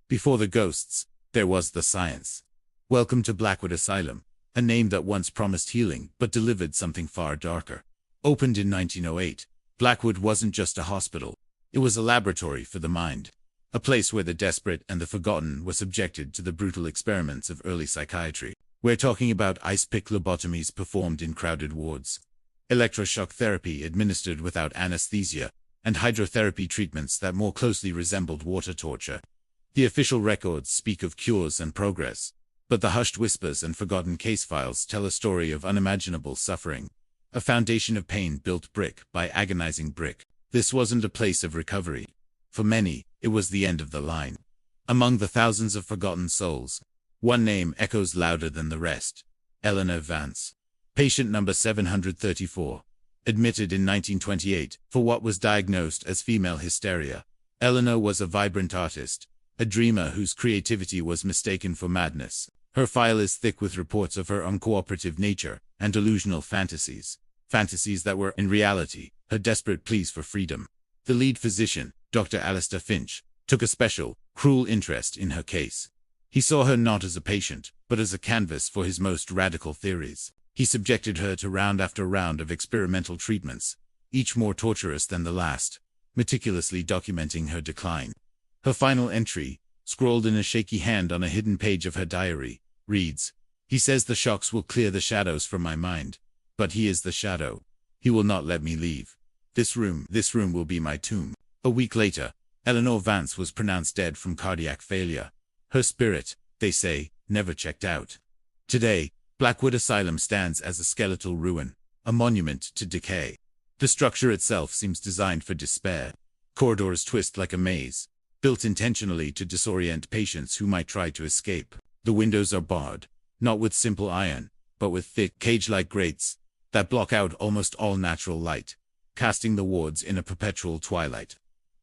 Before the ghosts, there was the science. Welcome to Blackwood Asylum, a name that once promised healing but delivered something far darker. Opened in 1908, Blackwood wasn't just a hospital. It was a laboratory for the mind. A place where the desperate and the forgotten were subjected to the brutal experiments of early psychiatry. We're talking about ice-pick lobotomies performed in crowded wards, electroshock therapy administered without anesthesia, and hydrotherapy treatments that more closely resembled water torture. The official records speak of cures and progress, but the hushed whispers and forgotten case files tell a story of unimaginable suffering. A foundation of pain built brick by agonizing brick. This wasn't a place of recovery. For many, it was the end of the line. Among the thousands of forgotten souls, one name echoes louder than the rest. Eleanor Vance. Patient number 734. Admitted in 1928 for what was diagnosed as female hysteria. Eleanor was a vibrant artist, a dreamer whose creativity was mistaken for madness. Her file is thick with reports of her uncooperative nature and delusional fantasies. Fantasies that were, in reality, her desperate pleas for freedom. The lead physician, Dr. Alistair Finch, took a special, cruel interest in her case. He saw her not as a patient, but as a canvas for his most radical theories. He subjected her to round after round of experimental treatments, each more torturous than the last, meticulously documenting her decline. Her final entry, scrawled in a shaky hand on a hidden page of her diary, reads, "He says the shocks will clear the shadows from my mind, but he is the shadow. He will not let me leave. This room will be my tomb." A week later, Eleanor Vance was pronounced dead from cardiac failure. Her spirit, they say, never checked out. Today, Blackwood Asylum stands as a skeletal ruin, a monument to decay. The structure itself seems designed for despair. Corridors twist like a maze, built intentionally to disorient patients who might try to escape. The windows are barred, not with simple iron, but with thick, cage-like grates that block out almost all natural light, casting the wards in a perpetual twilight.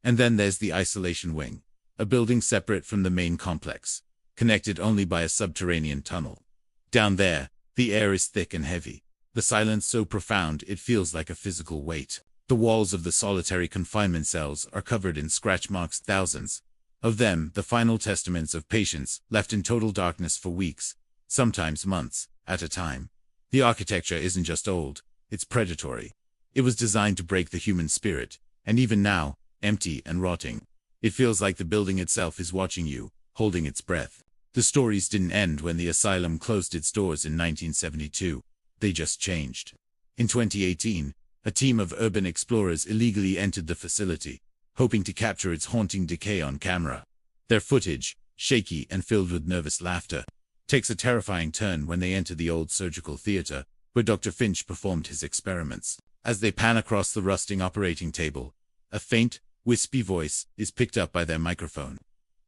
And then there's the isolation wing, a building separate from the main complex, connected only by a subterranean tunnel. Down there, the air is thick and heavy, the silence so profound it feels like a physical weight. The walls of the solitary confinement cells are covered in scratch marks, thousands of them, the final testaments of patients left in total darkness for weeks, sometimes months, at a time. The architecture isn't just old, it's predatory. It was designed to break the human spirit, and even now, empty and rotting, it feels like the building itself is watching you, holding its breath. The stories didn't end when the asylum closed its doors in 1972, they just changed. In 2018, a team of urban explorers illegally entered the facility, hoping to capture its haunting decay on camera. Their footage, shaky and filled with nervous laughter, takes a terrifying turn when they enter the old surgical theater, where Dr. Finch performed his experiments. As they pan across the rusting operating table, a faint, wispy voice is picked up by their microphone.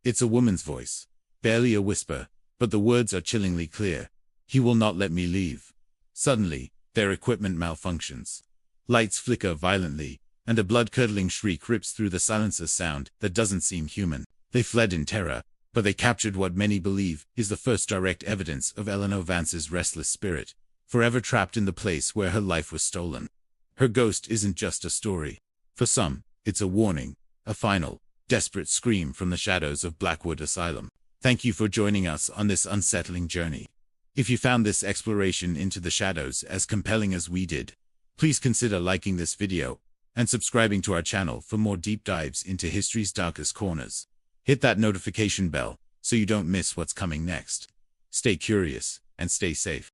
It's a woman's voice, barely a whisper, but the words are chillingly clear. "He will not let me leave." Suddenly, their equipment malfunctions. Lights flicker violently, and a blood-curdling shriek rips through the silencer's sound that doesn't seem human. They fled in terror, but they captured what many believe is the first direct evidence of Eleanor Vance's restless spirit, forever trapped in the place where her life was stolen. Her ghost isn't just a story. For some, it's a warning, a final, desperate scream from the shadows of Blackwood Asylum. Thank you for joining us on this unsettling journey. If you found this exploration into the shadows as compelling as we did, please consider liking this video and subscribing to our channel for more deep dives into history's darkest corners. Hit that notification bell so you don't miss what's coming next. Stay curious and stay safe.